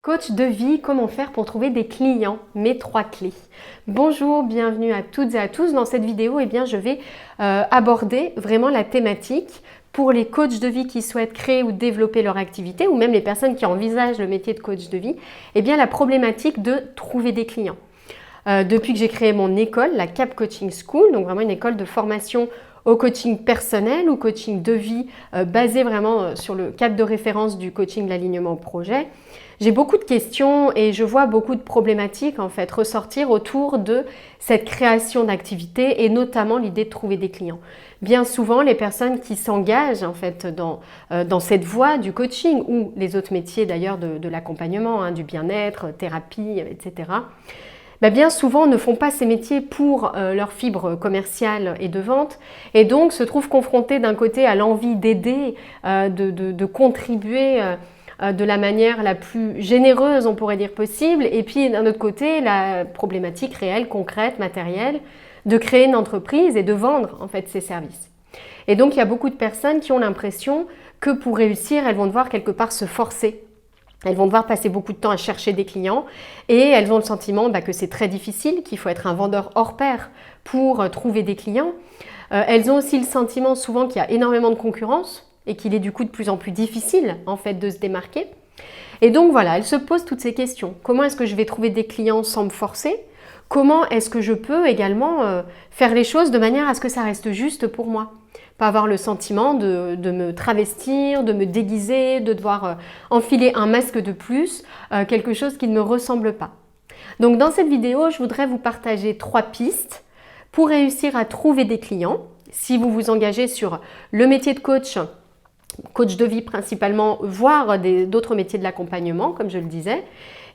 Coach de vie, comment faire pour trouver des clients? Mes 3 clés. Bonjour, bienvenue à toutes et à tous. Dans cette vidéo, je vais aborder vraiment la thématique pour les coachs de vie qui souhaitent créer ou développer leur activité, ou même les personnes qui envisagent le métier de coach de vie, la problématique de trouver des clients. Depuis que j'ai créé mon école, la CAP Coaching School, donc vraiment une école de formation au coaching personnel ou coaching de vie basé vraiment sur le cadre de référence du coaching de l'alignement au projet. J'ai beaucoup de questions et je vois beaucoup de problématiques en fait ressortir autour de cette création d'activité et notamment l'idée de trouver des clients. Bien souvent, les personnes qui s'engagent en fait dans cette voie du coaching ou les autres métiers d'ailleurs de l'accompagnement, du bien-être, thérapie, etc. Bien souvent ne font pas ces métiers pour leur fibre commerciale et de vente et donc se trouvent confrontés d'un côté à l'envie d'aider, de contribuer de la manière la plus généreuse on pourrait dire possible et puis d'un autre côté la problématique réelle, concrète, matérielle de créer une entreprise et de vendre en fait ces services. Et donc il y a beaucoup de personnes qui ont l'impression que pour réussir elles vont devoir quelque part se forcer. Elles vont devoir passer beaucoup de temps à chercher des clients et elles ont le sentiment que c'est très difficile, qu'il faut être un vendeur hors pair pour trouver des clients. Elles ont aussi le sentiment souvent qu'il y a énormément de concurrence et qu'il est du coup de plus en plus difficile en fait de se démarquer. Et donc voilà, elles se posent toutes ces questions. Comment est-ce que je vais trouver des clients sans me forcer? Comment est-ce que je peux également faire les choses de manière à ce que ça reste juste pour moi? Pas avoir le sentiment de me travestir, de me déguiser, de devoir enfiler un masque de plus, quelque chose qui ne me ressemble pas. Donc dans cette vidéo, je voudrais vous partager 3 pistes pour réussir à trouver des clients. Si vous vous engagez sur le métier de coach de vie principalement, voire d'autres métiers de l'accompagnement, comme je le disais.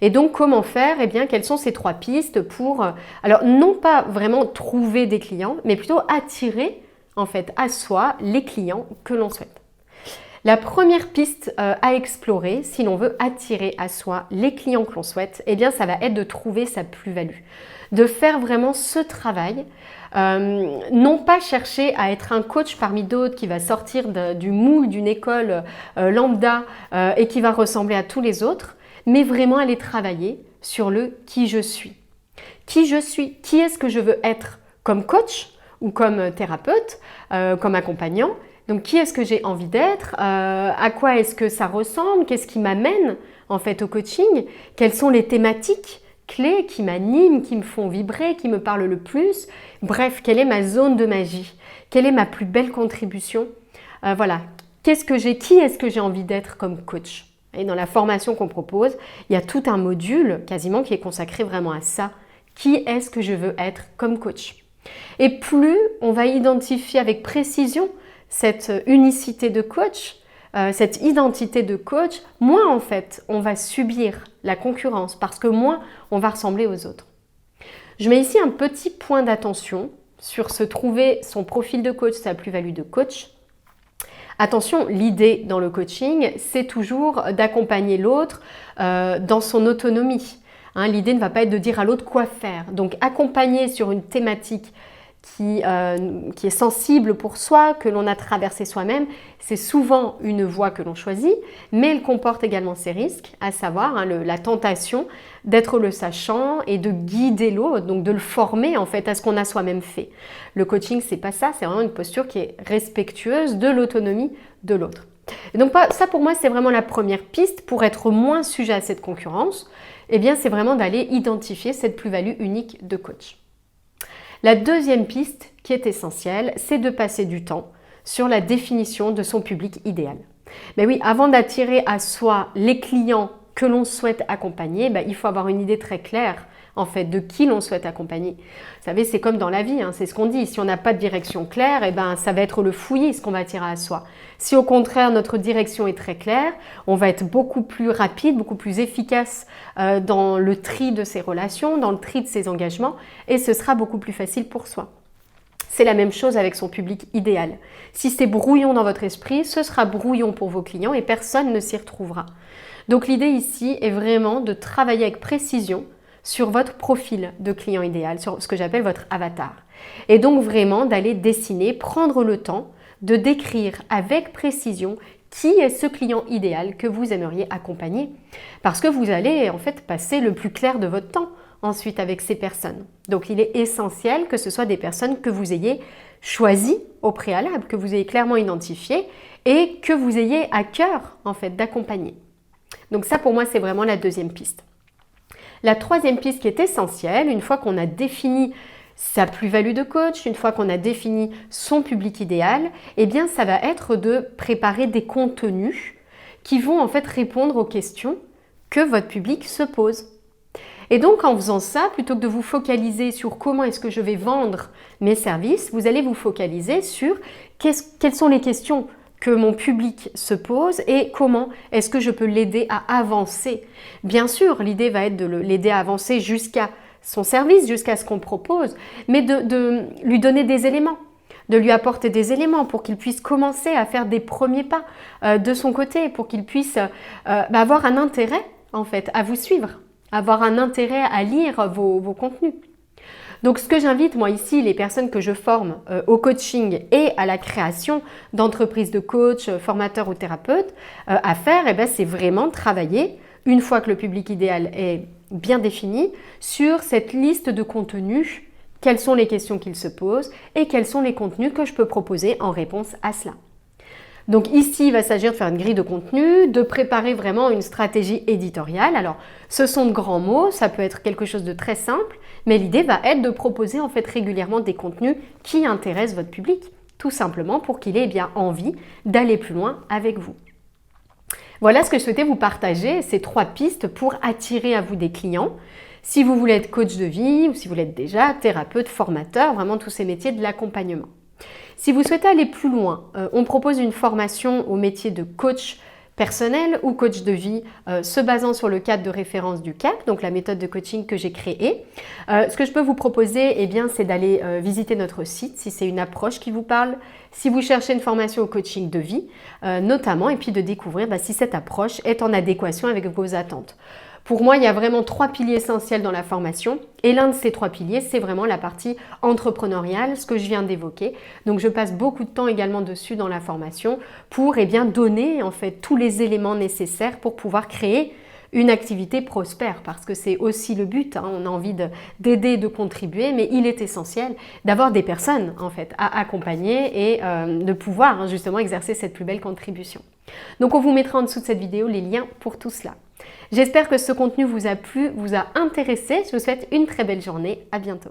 Et donc, comment faire? Quelles sont ces 3 pistes pour, alors non pas vraiment trouver des clients, mais plutôt attirer en fait à soi les clients que l'on souhaite. La première piste à explorer, si l'on veut attirer à soi les clients que l'on souhaite, ça va être de trouver sa plus-value. De faire vraiment ce travail, non pas chercher à être un coach parmi d'autres qui va sortir du moule d'une école lambda et qui va ressembler à tous les autres, mais vraiment aller travailler sur le qui je suis. Qui je suis? Qui est-ce que je veux être comme coach ou comme thérapeute, comme accompagnant? Donc qui est-ce que j'ai envie d'être? À quoi est-ce que ça ressemble? Qu'est-ce qui m'amène en fait au coaching? Quelles sont les thématiques clés qui m'animent, qui me font vibrer, qui me parlent le plus? Bref, quelle est ma zone de magie? Quelle est ma plus belle contribution? Voilà, qui est-ce que j'ai envie d'être comme coach? Et dans la formation qu'on propose, il y a tout un module quasiment qui est consacré vraiment à ça. Qui est-ce que je veux être comme coach? Et plus on va identifier avec précision cette unicité de coach, cette identité de coach, moins en fait on va subir la concurrence parce que moins on va ressembler aux autres. Je mets ici un petit point d'attention sur se trouver son profil de coach, sa plus-value de coach. Attention, l'idée dans le coaching, c'est toujours d'accompagner l'autre dans son autonomie. L'idée ne va pas être de dire à l'autre quoi faire. Donc accompagner sur une thématique qui est sensible pour soi, que l'on a traversé soi-même, c'est souvent une voie que l'on choisit, mais elle comporte également ses risques, à savoir la tentation d'être le sachant et de guider l'autre, donc de le former en fait à ce qu'on a soi-même fait. Le coaching, c'est pas ça, c'est vraiment une posture qui est respectueuse de l'autonomie de l'autre. Et donc ça pour moi, c'est vraiment la première piste pour être moins sujet à cette concurrence. C'est vraiment d'aller identifier cette plus-value unique de coach. La deuxième piste qui est essentielle, c'est de passer du temps sur la définition de son public idéal. Mais oui, avant d'attirer à soi les clients que l'on souhaite accompagner, il faut avoir une idée très claire en fait de qui l'on souhaite accompagner. Vous savez, c'est comme dans la vie, c'est ce qu'on dit. Si on n'a pas de direction claire, ça va être le fouillis ce qu'on va attirer à soi. Si au contraire notre direction est très claire, on va être beaucoup plus rapide, beaucoup plus efficace dans le tri de ses relations, dans le tri de ses engagements et ce sera beaucoup plus facile pour soi. C'est la même chose avec son public idéal. Si c'est brouillon dans votre esprit, ce sera brouillon pour vos clients et personne ne s'y retrouvera. Donc l'idée ici est vraiment de travailler avec précision sur votre profil de client idéal, sur ce que j'appelle votre avatar. Et donc vraiment d'aller dessiner, prendre le temps de décrire avec précision qui est ce client idéal que vous aimeriez accompagner, parce que vous allez en fait passer le plus clair de votre temps ensuite avec ces personnes. Donc il est essentiel que ce soit des personnes que vous ayez choisies au préalable, que vous ayez clairement identifiées et que vous ayez à cœur en fait d'accompagner. Donc ça pour moi c'est vraiment la deuxième piste. La troisième piste qui est essentielle, une fois qu'on a défini sa plus-value de coach, une fois qu'on a défini son public idéal, eh bien ça va être de préparer des contenus qui vont en fait répondre aux questions que votre public se pose. Et donc en faisant ça, plutôt que de vous focaliser sur comment est-ce que je vais vendre mes services, vous allez vous focaliser sur quelles sont les questions que mon public se pose et comment est-ce que je peux l'aider à avancer. Bien sûr, l'idée va être de l'aider à avancer jusqu'à son service, jusqu'à ce qu'on propose, mais de lui donner des éléments, de lui apporter des éléments pour qu'il puisse commencer à faire des premiers pas de son côté, pour qu'il puisse avoir un intérêt en fait à vous suivre, avoir un intérêt à lire vos contenus. Donc ce que j'invite moi ici, les personnes que je forme au coaching et à la création d'entreprises de coach, formateurs ou thérapeutes à faire, c'est vraiment travailler, une fois que le public idéal est bien défini, sur cette liste de contenus, quelles sont les questions qu'il se pose et quels sont les contenus que je peux proposer en réponse à cela. Donc ici, il va s'agir de faire une grille de contenu, de préparer vraiment une stratégie éditoriale. Alors, ce sont de grands mots, ça peut être quelque chose de très simple, mais l'idée va être de proposer en fait régulièrement des contenus qui intéressent votre public, tout simplement pour qu'il ait bien envie d'aller plus loin avec vous. Voilà ce que je souhaitais vous partager, ces 3 pistes pour attirer à vous des clients. Si vous voulez être coach de vie ou si vous l'êtes déjà, thérapeute, formateur, vraiment tous ces métiers de l'accompagnement. Si vous souhaitez aller plus loin, on propose une formation au métier de coach personnel ou coach de vie se basant sur le cadre de référence du CAC, donc la méthode de coaching que j'ai créée. Ce que je peux vous proposer, c'est d'aller visiter notre site si c'est une approche qui vous parle, si vous cherchez une formation au coaching de vie notamment, et puis de découvrir si cette approche est en adéquation avec vos attentes. Pour moi, il y a vraiment 3 piliers essentiels dans la formation et l'un de ces 3 piliers, c'est vraiment la partie entrepreneuriale, ce que je viens d'évoquer. Donc, je passe beaucoup de temps également dessus dans la formation pour donner en fait tous les éléments nécessaires pour pouvoir créer une activité prospère parce que c'est aussi le but, on a envie d'aider, de contribuer, mais il est essentiel d'avoir des personnes en fait à accompagner et de pouvoir justement exercer cette plus belle contribution. Donc, on vous mettra en dessous de cette vidéo les liens pour tout cela. J'espère que ce contenu vous a plu, vous a intéressé. Je vous souhaite une très belle journée. À bientôt.